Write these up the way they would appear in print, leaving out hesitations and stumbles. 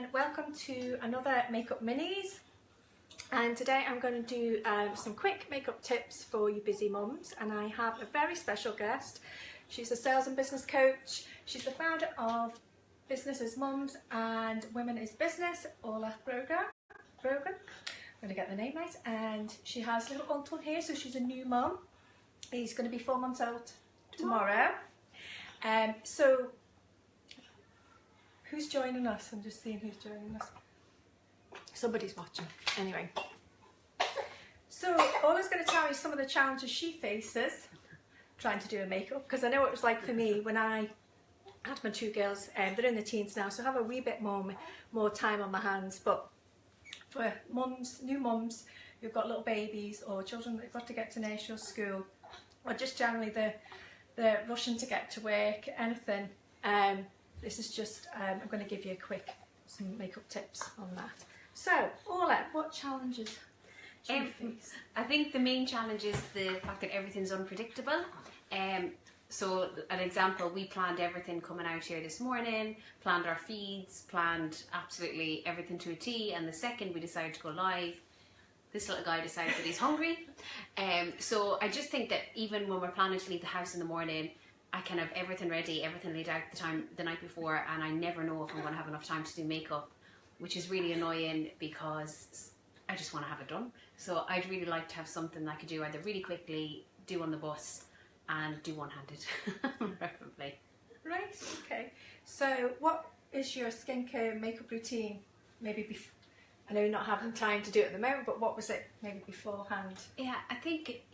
and welcome to another makeup minis. And today I'm going to do some quick makeup tips for you busy mums, and I have a very special guest. She's a sales and business coach. She's the founder of Business as Mums and Women is Business, Orlaith Brogan. I'm going to get the name right. And she has little Uncle here, so she's a new mum. He's going to be 4 months old tomorrow. So who's joining us? I'm just seeing who's joining us. Somebody's watching. Anyway. So Orlaith's going to tell me some of the challenges she faces trying to do her makeup, because I know what it was like for me when I had my 2 girls. They're in the teens now, so I have a wee bit more time on my hands. But for mums, new mums who've got little babies or children that've got to get to nursery or school, or just generally they're rushing to get to work, anything, this is just, I'm going to give you some makeup tips on that. So, Orlaith, what challenges do you face? I think the main challenge is the fact that everything's unpredictable. So, an example, we planned everything coming out here this morning, planned our feeds, planned absolutely everything to a T, and the second we decided to go live, this little guy decides that he's hungry. So I just think that even when we're planning to leave the house in the morning, I can have everything ready, everything laid out the night before, and I never know if I'm going to have enough time to do makeup, which is really annoying because I just want to have it done. So I'd really like to have something that I could do either really quickly, do on the bus, and do one-handed, preferably. Right, okay. So what is your skincare makeup routine? Maybe before, I know you're not having time to do it at the moment, but what was it maybe beforehand? I think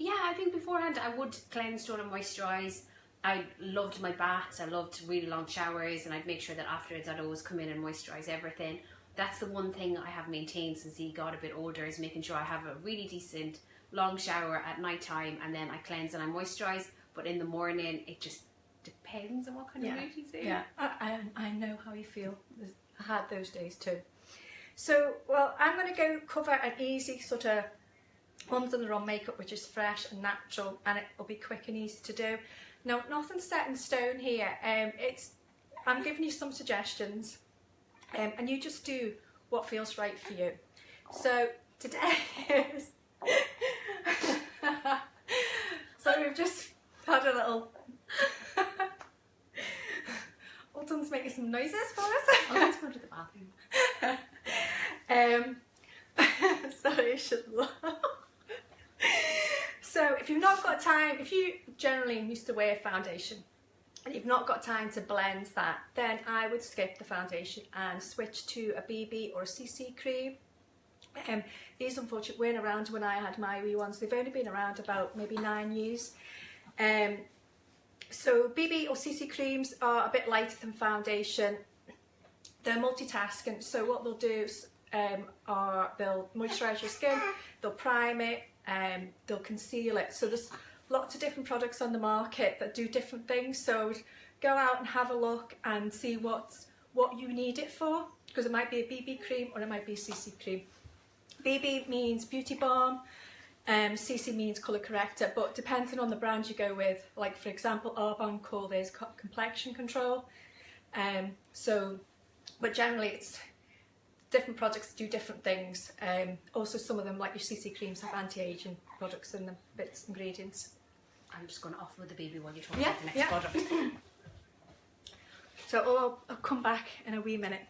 beforehand I would cleanse, tone and moisturise. I loved my baths, I loved really long showers, and I'd make sure that afterwards I'd always come in and moisturise everything. That's the one thing I have maintained since he got a bit older, is making sure I have a really decent long shower at night time, and then I cleanse and I moisturise. But in the morning, it just depends on what kind of mood he's in. Yeah, I know how you feel. I had those days too. So, well, I'm going to go cover an easy sort of mums on the run makeup, which is fresh and natural, and it will be quick and easy to do. Now, nothing's set in stone here. I'm giving you some suggestions, and you just do what feels right for you. So today is so we've just had a little Alton's making some noises for us. Oh, let's go to the bathroom. Sorry, I should laugh. So if you've not got time, if you generally used to wear foundation and you've not got time to blend that, then I would skip the foundation and switch to a BB or a CC cream. These unfortunately weren't around when I had my wee ones. They've only been around about maybe 9 years. So BB or CC creams are a bit lighter than foundation. They're multitasking, so what they'll do is they'll moisturise your skin, they'll prime it, they'll conceal it. So there's lots of different products on the market that do different things. So go out and have a look and see what you need it for, because it might be a BB cream or it might be a CC cream. BB means beauty balm, CC means colour corrector, but depending on the brand you go with, like for example Arbonne Call is complexion control. But generally it's different products do different things. Also some of them, like your CC creams, have anti-aging products in them, bits, ingredients. I'm just going to offer with the baby while you talk about the next product. So I'll come back in a wee minute.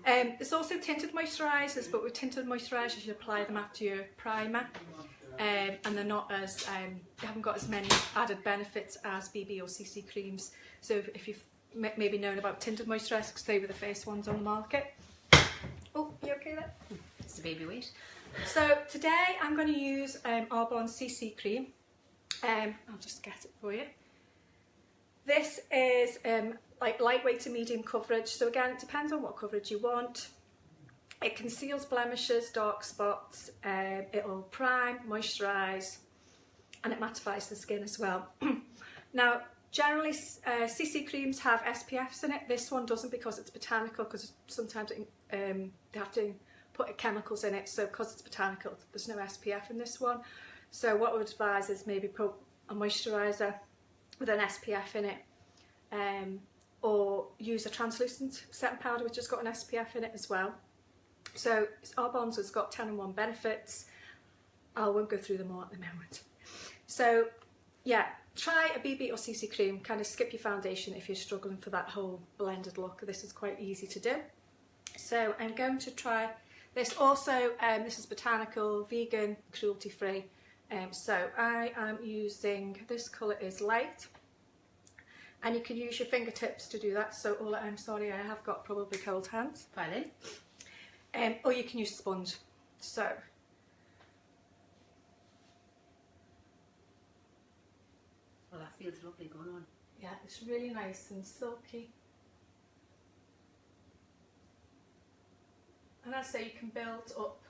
There's also tinted moisturisers, but with tinted moisturisers you apply them after your primer, and they're not as they haven't got as many added benefits as BB or CC creams. So if you've maybe known about tinted moisturisers, because they were the first ones on the market. Oh, you okay there? It's the baby weight. So today I'm going to use Arbonne CC cream. I'll just get it for you. This is like lightweight to medium coverage. So again, it depends on what coverage you want. It conceals blemishes, dark spots. It'll prime, moisturise, and it mattifies the skin as well. Now, generally, CC creams have SPFs in it. This one doesn't, because it's botanical, because sometimes they have to put chemicals in it. So because it's botanical, there's no SPF in this one. So what I would advise is maybe put a moisturiser with an SPF in it, or use a translucent setting powder which has got an SPF in it as well. So Arbonne's has got 10 in 1 benefits. I won't go through them all at the moment. So yeah, try a BB or CC cream, kind of skip your foundation if you're struggling for that whole blended look. This is quite easy to do. So I'm going to try this also. This is botanical, vegan, cruelty free. So I am using, this colour is light, and you can use your fingertips to do that. So Orla, I'm sorry, I have got probably cold hands. Fine. Or you can use a sponge. So Well, that feels lovely going on. yeah, it's really nice and silky. And as I say, you can build up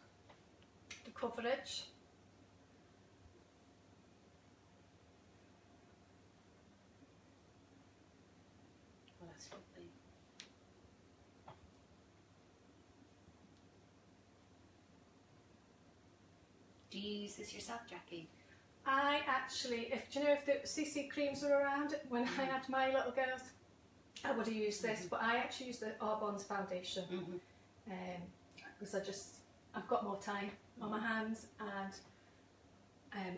the coverage. Well, that's lovely. Do you use this yourself, Jackie? I actually, do you know if the CC creams were around when I had my little girls, I would have used this, but I actually use the Arbonne's foundation because I've got more time on my hands, and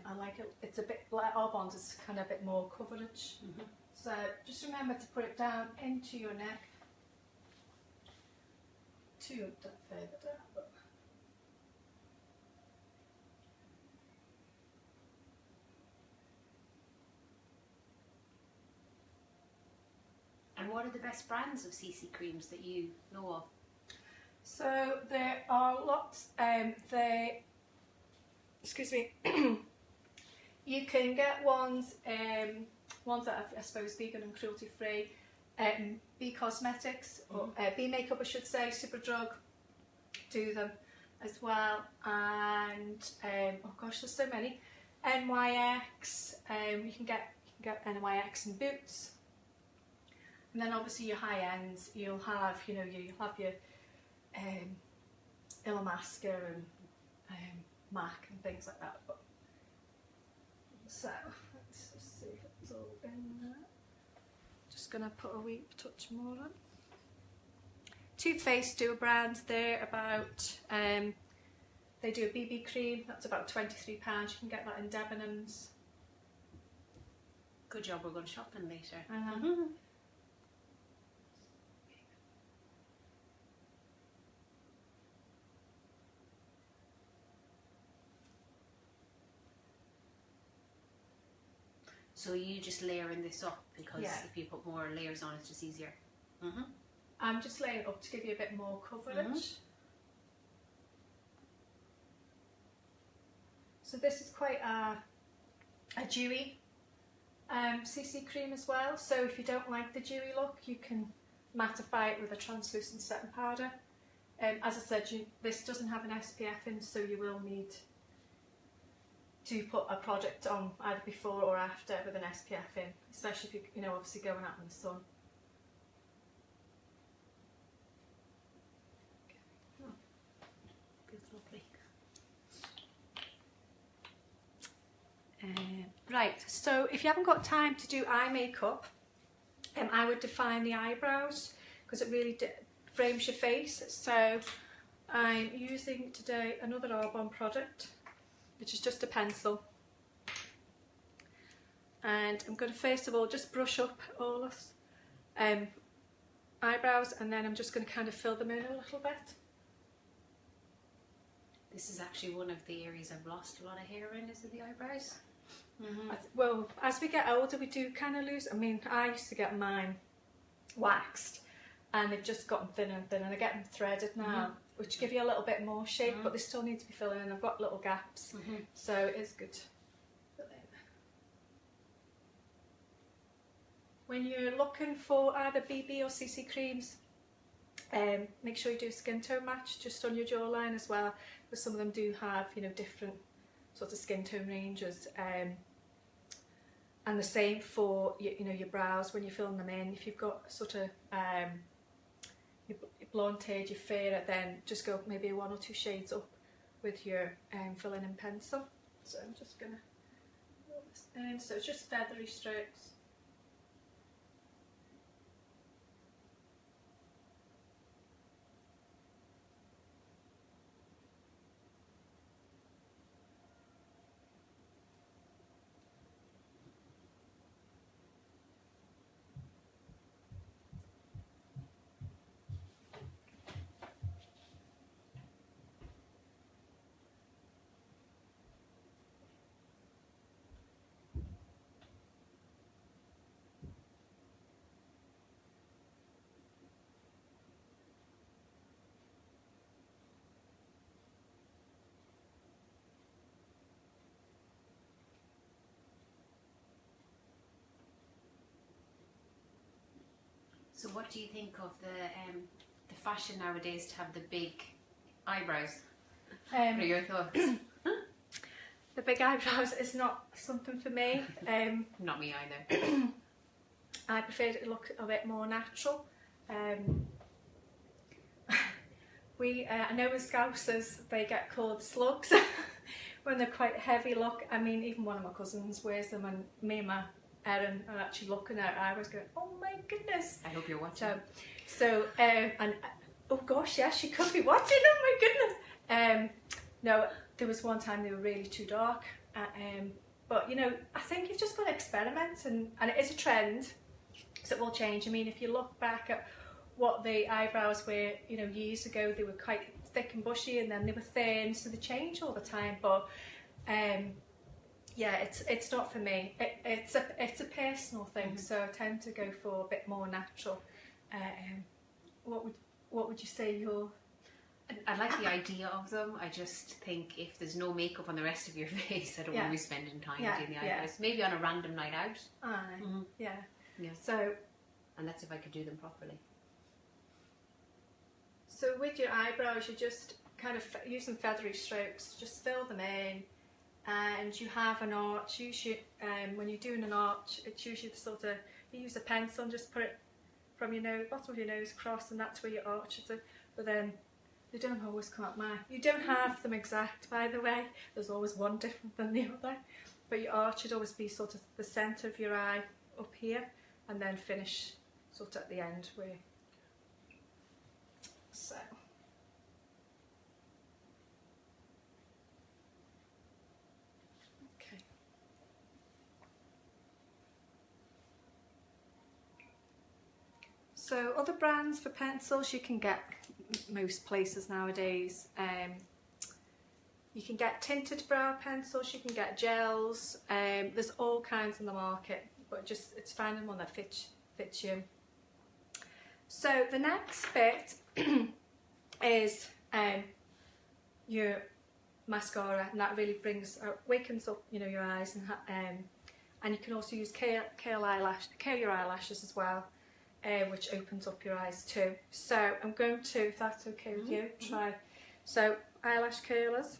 I like it. It's a bit like Arbonne's is kind of a bit more coverage. So just remember to put it down into your neck, to further down. But And what are the best brands of CC creams that you know of? so there are lots. Excuse me. You can get ones that are, I suppose, vegan and cruelty free. B Cosmetics or B Makeup, I should say. Superdrug do them as well, and oh gosh, there's so many. NYX. You can get NYX in Boots. And then obviously your high ends, you'll have, you'll have your Illamasqua and MAC and things like that. But, so let's just see if it's all in there. Just gonna put a wee touch more on. Too Faced do a brand there about, they do a BB cream, that's about £23. You can get that in Debenhams. Good job, we're going shopping later. So you just layering this up because if you put more layers on, it's just easier. I'm just laying it up to give you a bit more coverage. So this is quite a dewy CC cream as well. So if you don't like the dewy look, you can mattify it with a translucent setting powder. As I said, this doesn't have an SPF in, so you will need to put a product on either before or after with an SPF in, especially if you're obviously going out in the sun. Feels lovely. Right, so if you haven't got time to do eye makeup, I would define the eyebrows because it really frames your face. So I'm using today another Arbonne product, which is just a pencil, and I'm going to first of all just brush up all this eyebrows, and then I'm just going to kind of fill them in a little bit. This is actually one of the areas I've lost a lot of hair in, is it the eyebrows? Well, as we get older, we do kind of lose. I mean, I used to get mine waxed, and they've just gotten thinner and thinner, and I get them threaded now, which give you a little bit more shape, but they still need to be filling in. I've got little gaps, so it's good. When you're looking for either BB or CC creams, make sure you do a skin tone match just on your jawline as well, because some of them do have different sorts of skin tone ranges, and the same for your brows when you're filling them in. If you've got sort of your blonde hair, your fairer, then just go maybe 1 or 2 shades up with your filling in pencil. So I'm just gonna roll this in. So it's just feathery strokes. So what do you think of the fashion nowadays to have the big eyebrows? What are your thoughts? The big eyebrows is not something for me. Not me either. I prefer it to look a bit more natural. I know with Scousers they get called slugs when they're quite heavy look. I mean, even one of my cousins wears them, and me and my Erin are actually looking at her eyebrows going, oh my goodness. I hope you're watching. And oh gosh, yes, she could be watching, oh my goodness. No, there was one time they were really too dark. But you know, I think you've just got to experiment, and it is a trend, so it will change. I mean, if you look back at what the eyebrows were, you know, years ago, they were quite thick and bushy, and then they were thin, so they change all the time. But yeah, it's not for me. It's a personal thing, so I tend to go for a bit more natural. What would you say your? I like the idea of them. I just think if there's no makeup on the rest of your face, I don't want to be spending time doing the eyebrows. Maybe on a random night out. Yeah. So, and that's if I could do them properly. So with your eyebrows, you just kind of using feathery strokes, just fill them in, and you have an arch. Usually, when you're doing an arch, it's usually the sort of, you use a pencil and just put it from your nose, bottom of your nose across, and that's where your arch is. But then they don't always come out mine. You don't have them exact, by the way. There's always one different than the other. But your arch should always be sort of the centre of your eye up here, and then finish sort of at the end where. So. Okay. So other brands for pencils you can get most places nowadays. You can get tinted brow pencils, you can get gels, there's all kinds in the market, but just it's finding one that fits you. So the next bit is your mascara, and that really wakens up, you know, your eyes, and you can also use curl your eyelashes as well, which opens up your eyes too. So I'm going to, if that's okay with you, try. So eyelash curlers.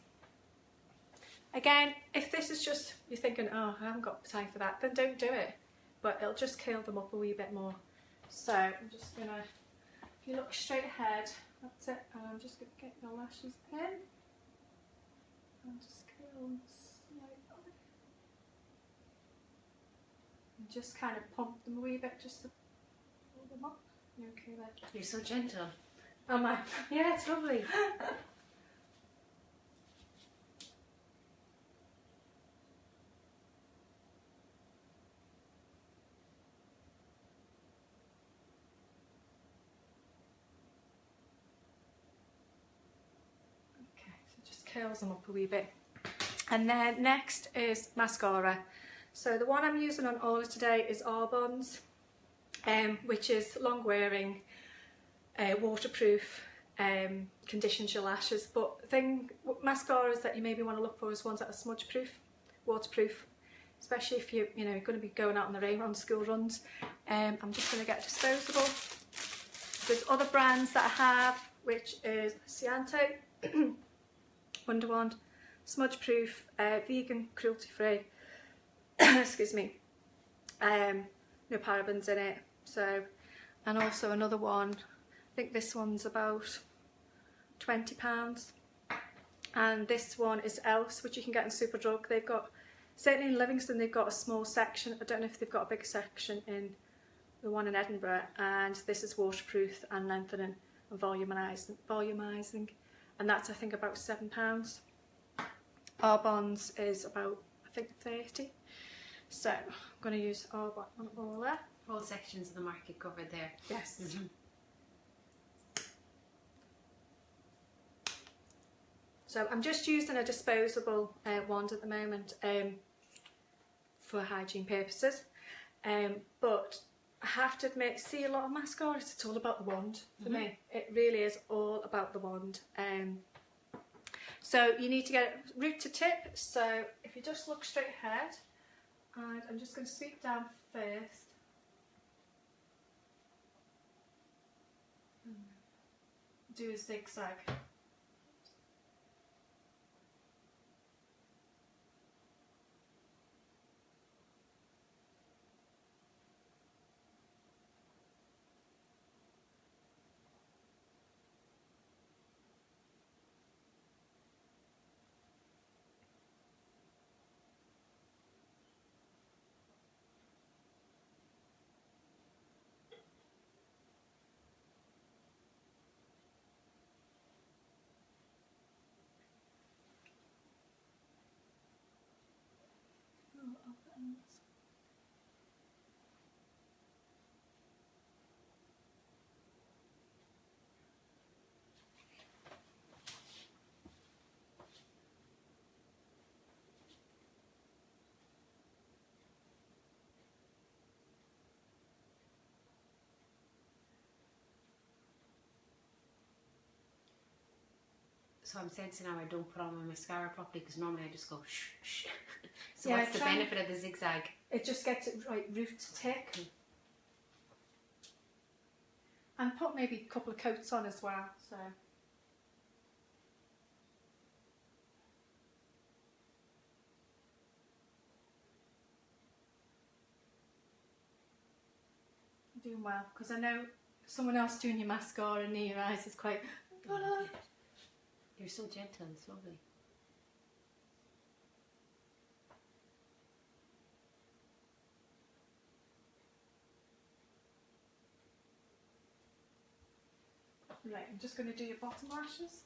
Again, if this is just, you're thinking, oh, I haven't got time for that, then don't do it. But it'll just curl them up a wee bit more. So I'm just going to, if you look straight ahead, that's it. And I'm just going to get your lashes in. And just curl them slightly. And just kind of pump them a wee bit just to pull them up. You okay there? You're so gentle. Am I? Yeah, it's lovely. Curls them up a wee bit. And then next is mascara. So the one I'm using on Orlaith today is Arbonne's, which is long wearing, waterproof, conditions your lashes. But mascaras that you maybe want to look for is ones that are smudge proof, waterproof, especially if you're going to be going out in the rain on school runs. I'm just going to get disposable. There's other brands that I have, which is Cianto. Wonder Wand, smudge proof, vegan, cruelty free, excuse me, no parabens in it. So, and also another one, I think this one's about £20, and this one is Else, which you can get in Superdrug. They've got, certainly in Livingston, they've got a small section. I don't know if they've got a big section in the one in Edinburgh. And this is waterproof and lengthening and volumizing. And that's, I think, about £7. Arbonne's is about, I think, 30. So I'm going to use Arbonne on all there. All sections of the market covered there. Yes. So I'm just using a disposable wand at the moment for hygiene purposes. But I have to admit, see a lot of mascaras, it's all about the wand for me. It really is all about the wand. So you need to get it root to tip. So if you just look straight ahead, and I'm just going to sweep down first. do a zigzag. So I'm sensing now I don't put on my mascara properly because normally I just go shh, shh. So Yeah, what's the benefit of the zigzag? It just gets it right root tick. And put maybe a couple of coats on as well. So. You're doing well, because I know someone else doing your mascara near your eyes is quite. You're so gentle, it's lovely. Right, I'm just going to do your bottom lashes.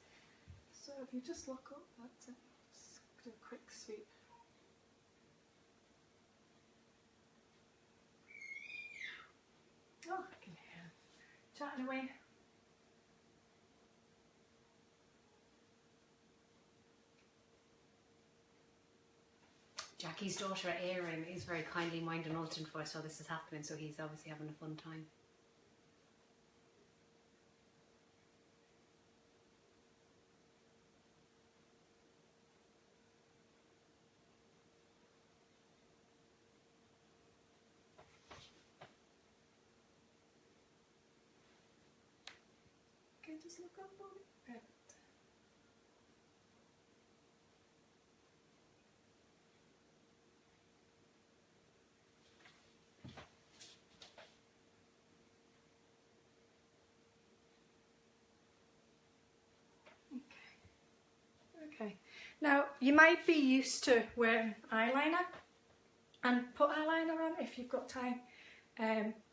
So if you just look up, that's it. Just do a quick sweep. Oh, I can hear him chatting away. Jackie's daughter Erin is very kindly minding Ulton for us while this is happening, so he's obviously having a fun time. Okay, just look up for me. Perfect. Okay, now you might be used to wearing eyeliner and put eyeliner on if you've got time,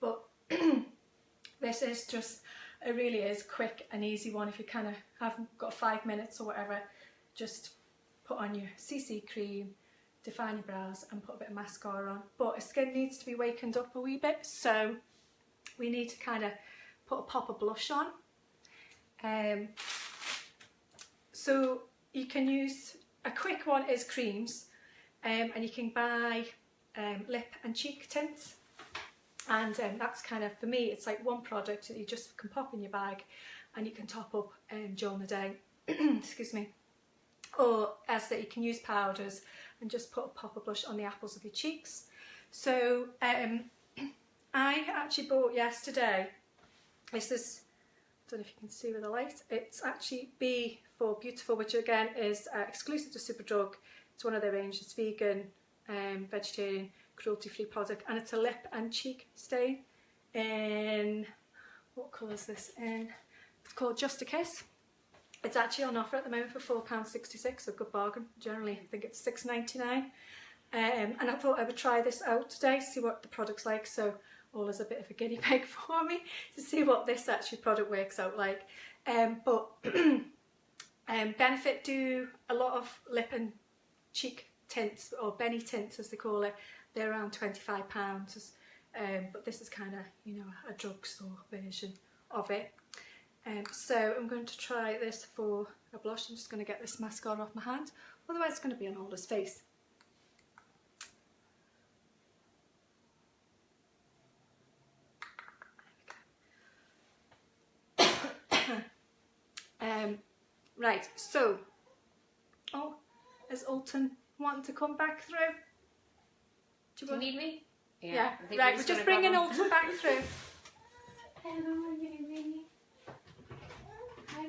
but this is just, it really is quick and easy one. If you kind of haven't got 5 minutes or whatever, just put on your CC cream, define your brows and put a bit of mascara on. But our skin needs to be wakened up a wee bit, so we need to kind of put a pop of blush on. So you can use, a quick one is creams, and you can buy lip and cheek tints, and that's kind of, for me, it's like one product that you just can pop in your bag and you can top up during the day. Excuse me. Or as that you can use powders and just put a pop of blush on the apples of your cheeks. So I actually bought yesterday, this, I don't know if you can see with the light, it's actually B for Beautiful, which again is exclusive to Superdrug. It's one of their range, it's vegan, vegetarian, cruelty-free product, and it's a lip and cheek stain in, what colour is this in? It's called Just a Kiss. It's actually on offer at the moment for £4.66, a good bargain. Generally I think it's £6.99, and I thought I would try this out today, see what the product's like. So Ola's a bit of a guinea pig for me to see what this actually product works out like. But Benefit do a lot of lip and cheek tints, or Benny tints as they call it. They're around £25, but this is kind of, you know, a drugstore version of it. So I'm going to try this for a blush. I'm just going to get this mascara off my hand, otherwise it's going to be on Ola's face. Right, so, oh, is Ulton wanting to come back through? Do you need me? Yeah, right, we're just bringing Ulton back through. Hello, baby. Hi,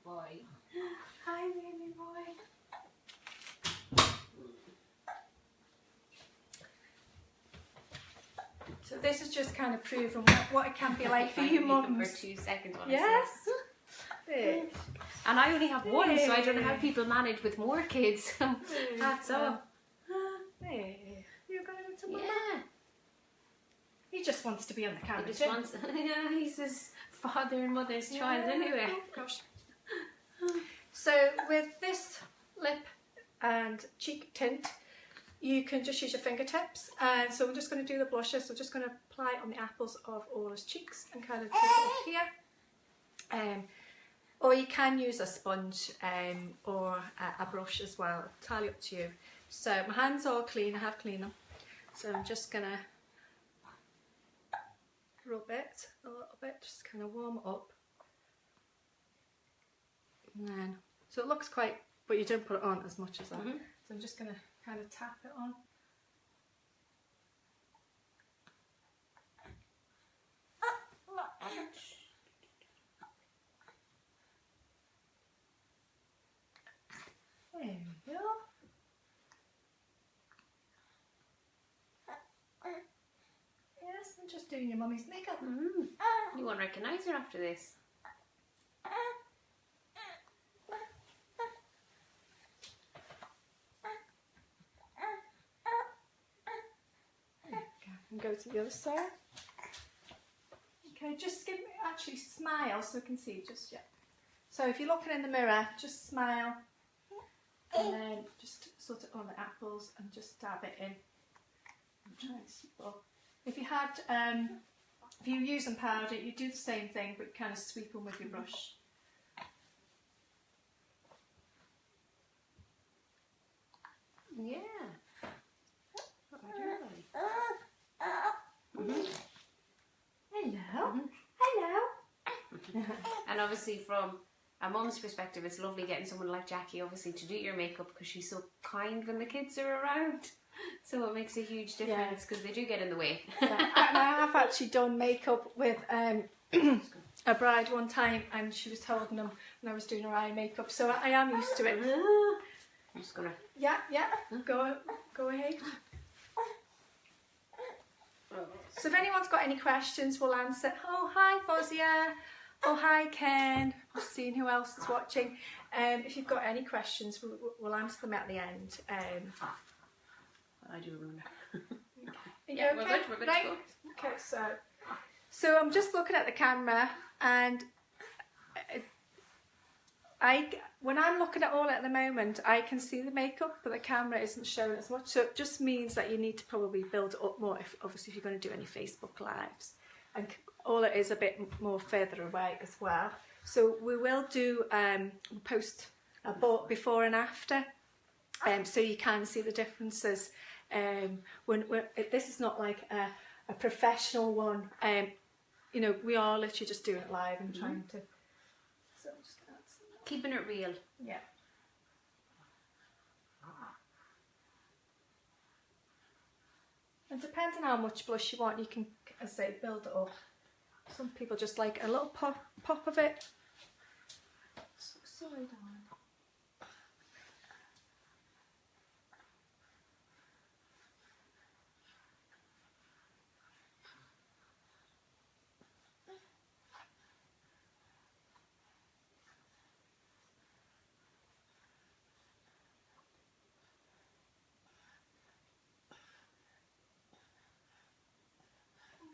boy. Hi, baby boy. So this is just kind of proving what it can be like for you mums. For 2 seconds, honestly. Yes. There. And I only have one, so I don't know how people manage with more kids. Hats off. Hey, you're going to mama? Yeah. He just wants to be on the camera. He just wants, yeah, he's his father and mother's child anyway. Oh, gosh. So with this lip and cheek tint, you can just use your fingertips. And so we're just going to do the blushes. So we're just going to apply it on the apples of Orlaith's cheeks and kind of put it up here. Or you can use a sponge or a brush as well, entirely up to you. So my hands are clean, I have cleaned them. So I'm just going to rub it a little bit, just kind of warm it up. And then, so it looks quite, but you don't put it on as much as that. So I'm just going to kind of tap it on. There we go. Yes, I'm just doing your mummy's makeup. You won't recognise her after this. And go to the other side. Okay, just actually smile so we can see just yet. So if you're looking in the mirror, just smile and then just sort it on the apples and just dab it in. I'm trying to see. Well, if you had, if you're using powder, you do the same thing, but kind of sweep them with your brush. Yeah. Hello. Hello. And obviously from a mum's perspective, it's lovely getting someone like Jackie obviously to do your makeup because she's so kind when the kids are around. So it makes a huge difference because they do get in the way. Yeah. And I have actually done makeup with a bride one time, and she was holding them when I was doing her eye makeup, so I am used to it. I'm just gonna. Yeah, go ahead. So if anyone's got any questions, we'll answer. Oh, hi Fozia. Oh, hi Ken. Just seeing who else is watching. If you've got any questions, we'll answer them at the end. I do remember. Yeah, we're good. We're good right. to go. Okay, so I'm just looking at the camera, and when I'm looking at all at the moment, I can see the makeup, but the camera isn't showing as much. So it just means that you need to probably build it up more. Obviously, if you're going to do any Facebook lives, and all it is a bit more further away as well. So we will do post a before and after, so you can see the differences. This is not like a professional one. You know, we are literally just doing it live and trying to. So I'm just gonna add some. Keeping it real. Yeah. And depending on how much blush you want, you can, as I say, build it up. Some people just like a little pop of it. Sorry, darling.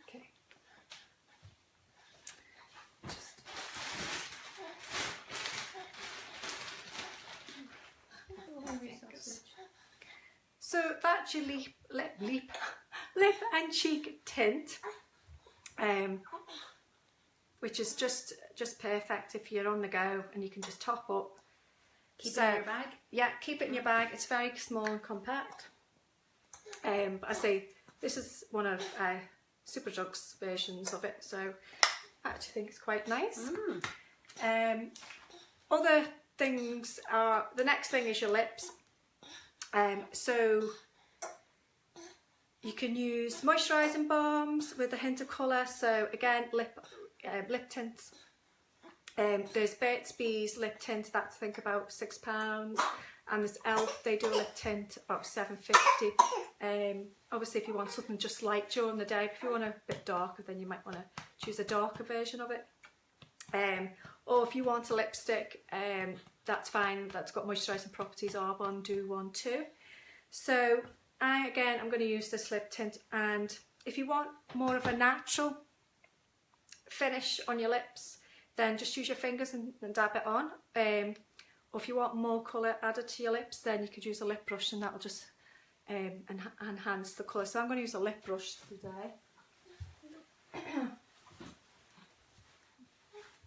Okay. So that's your lip and cheek tint, which is just perfect if you're on the go and you can just top up. Keep it in your bag. Yeah, keep it in your bag. It's very small and compact. But I say this is one of Superdrug's versions of it, so I actually think it's quite nice. Other things are, the next thing is your lips. So you can use moisturising balms with a hint of colour. So again, lip tints. There's Burt's Bees lip tint, that's I think about £6, and there's Elf, they do a lip tint about £7.50. Obviously if you want something just light during the day, if you want a bit darker, then you might want to choose a darker version of it. Or if you want a lipstick, that's fine, that's got moisturising properties, Arbonne do one too. So I'm going to use this lip tint, and if you want more of a natural finish on your lips, then just use your fingers and dab it on. Or if you want more colour added to your lips, then you could use a lip brush, and that will just enhance the colour. So I'm going to use a lip brush today.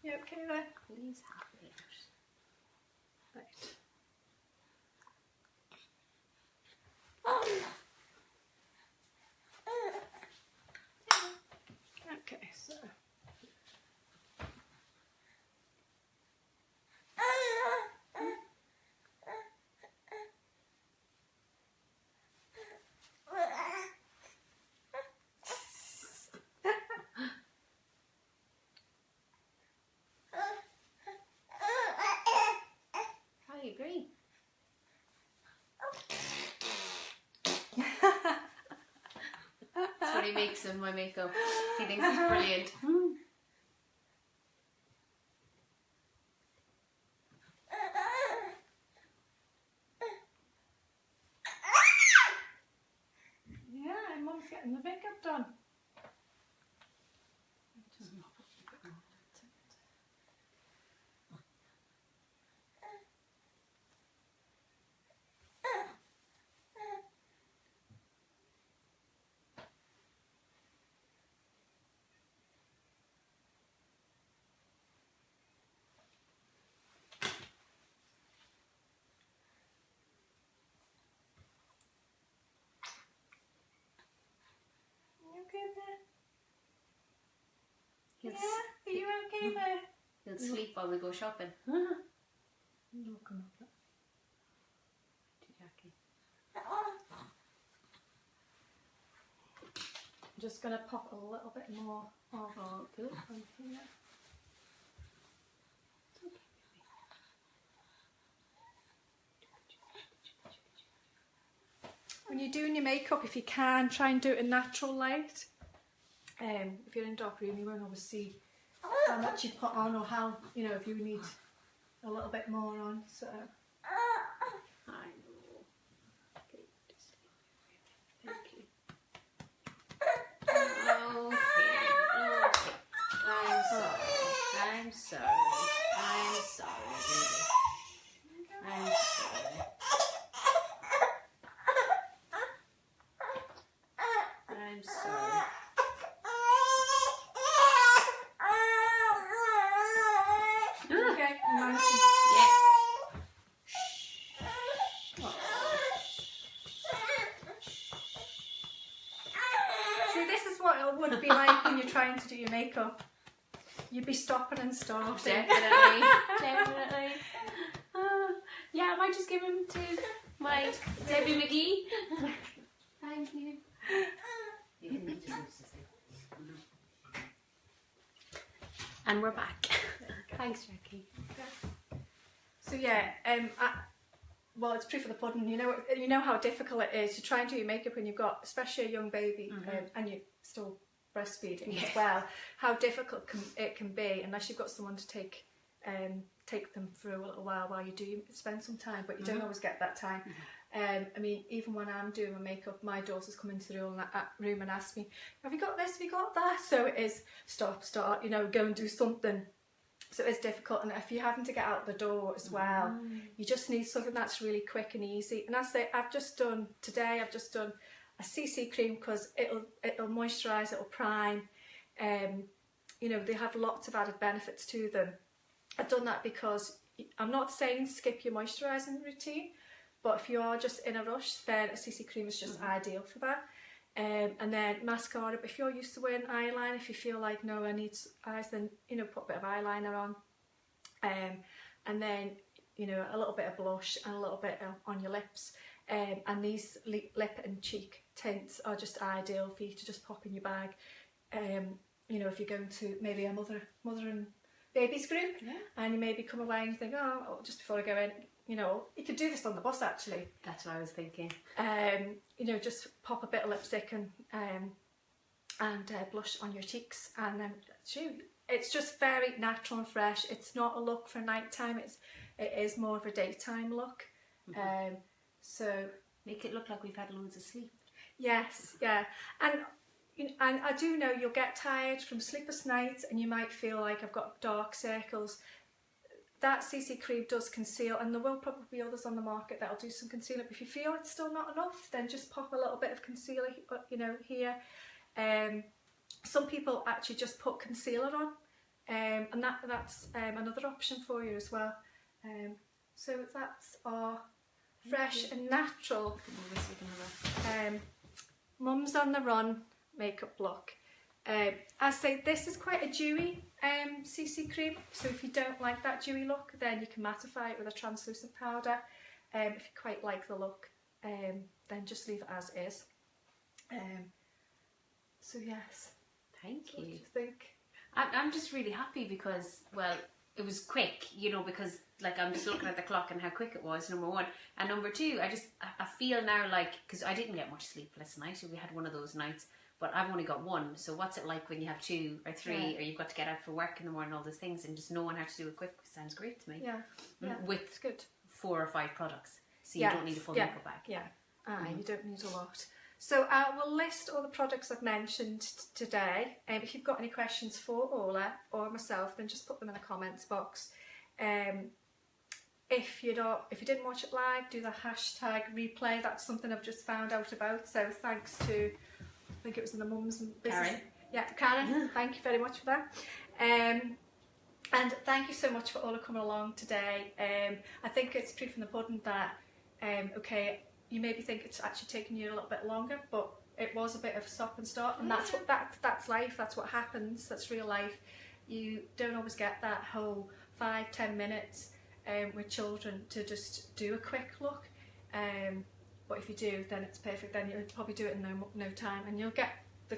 You okay there? Please have it. Right. Okay, so. I agree. That's what he makes of my makeup. He thinks it's brilliant. Yeah, Mum's getting the makeup done. Just mop up a bit more. He'll, Yeah, are you okay there? he'll sleep while we go shopping. Looking up. Jackie. I'm just going to pop a little bit more of Oh, good. on here. When you're doing your makeup, if you can, try and do it in natural light. If you're in a dark room, you won't always see how much you put on, or how, you know, if you need a little bit more on. So I know. Okay, just thank you. Okay. I'm sorry. I'm sorry. I'm sorry, baby. I'm sorry. I'm sorry. okay, nice. Yeah. See, this is what it would be like when you're trying to do your makeup. You'd be stopping and starting. Definitely. Definitely. Yeah, I might just give him to my Debbie McGee. Thank you. And we're back. Thanks, Jackie. So yeah, well, it's proof of the pudding. You know how difficult it is to try and do your makeup when you've got, especially a young baby, and you're still breastfeeding as well. How difficult it can be unless you've got someone to take them through a little while you do spend some time, but you don't always get that time. I mean, even when I'm doing my makeup, my daughters come into the room and ask me, have you got this, have you got that? So it is start, go and do something. So it's difficult, and if you're having to get out the door as well, you just need something that's really quick and easy. And I say, I've just done a CC cream because it'll moisturise, it'll prime. They have lots of added benefits to them. I've done that because I'm not saying skip your moisturising routine, but if you are just in a rush, then a CC cream is just ideal for that. And then mascara, but if you're used to wearing eyeliner, if you feel like, no, I need eyes, then, put a bit of eyeliner on. And then, a little bit of blush and a little bit on your lips. And these lip and cheek tints are just ideal for you to just pop in your bag. If you're going to maybe a mother and babies group, Yeah. and you maybe come away and you think, oh, just before I go in, you know, you could do this on the bus actually. That's what I was thinking. You know, just pop a bit of lipstick and blush on your cheeks, and then it's just very natural and fresh. It's not a look for nighttime. It is more of a daytime look. So make it look like we've had loads of sleep. Yes, yeah, and I do know you'll get tired from sleepless nights, and you might feel like I've got dark circles. That CC cream does conceal, and there will probably be others on the market that'll do some concealer. But if you feel it's still not enough, then just pop a little bit of concealer, you know, here. Some people actually just put concealer on, and that's another option for you as well. So that's our fresh and natural Mums on the Run makeup look. I say this is quite a dewy CC cream, so if you don't like that dewy look, then you can mattify it with a translucent powder. If you quite like the look, then just leave it as is. So yes. Thank you. What do you think? I'm just really happy because, well, it was quick, you know, because like I'm just looking at the clock and how quick it was, number one. And number two, I feel now like, because I didn't get much sleep last night, we had one of those nights, but I've only got one. So what's it like when you have 2 or 3 or you've got to get out for work in the morning, all those things, and just knowing how to do it quick sounds great to me. Yeah, With it's good. 4 or 5 products. So you don't need a full makeup bag. Yeah, you don't need a lot. So I will list all the products I've mentioned today. If you've got any questions for Orla or myself, then just put them in the comments box. If you didn't watch it live, do the hashtag replay. That's something I've just found out about. So thanks to, I think it was in the Mums and Business. Karen. Yeah, Karen. Thank you very much for that. And thank you so much for all coming along today. I think it's proof in the pudding that okay, you maybe think it's actually taking you a little bit longer, but it was a bit of a stop and start, and that's life. That's what happens. That's real life. You don't always get that whole 5-10 minutes with children to just do a quick look, but if you do, then it's perfect. Then you'll probably do it in no time, and you'll get the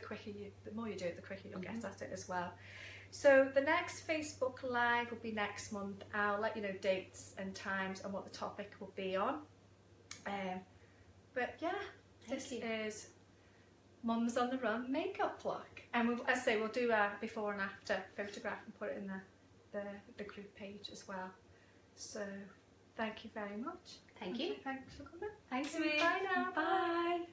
more you do it, the quicker you'll get at it as well. So the next Facebook Live will be next month. I'll let you know dates and times and what the topic will be on. But yeah, this is Mums on the Run makeup look, and as I say, we'll do a before and after photograph and put it in the group page as well. So thank you very much. Thank you. Thanks for coming. Thanks, Bye now. Bye.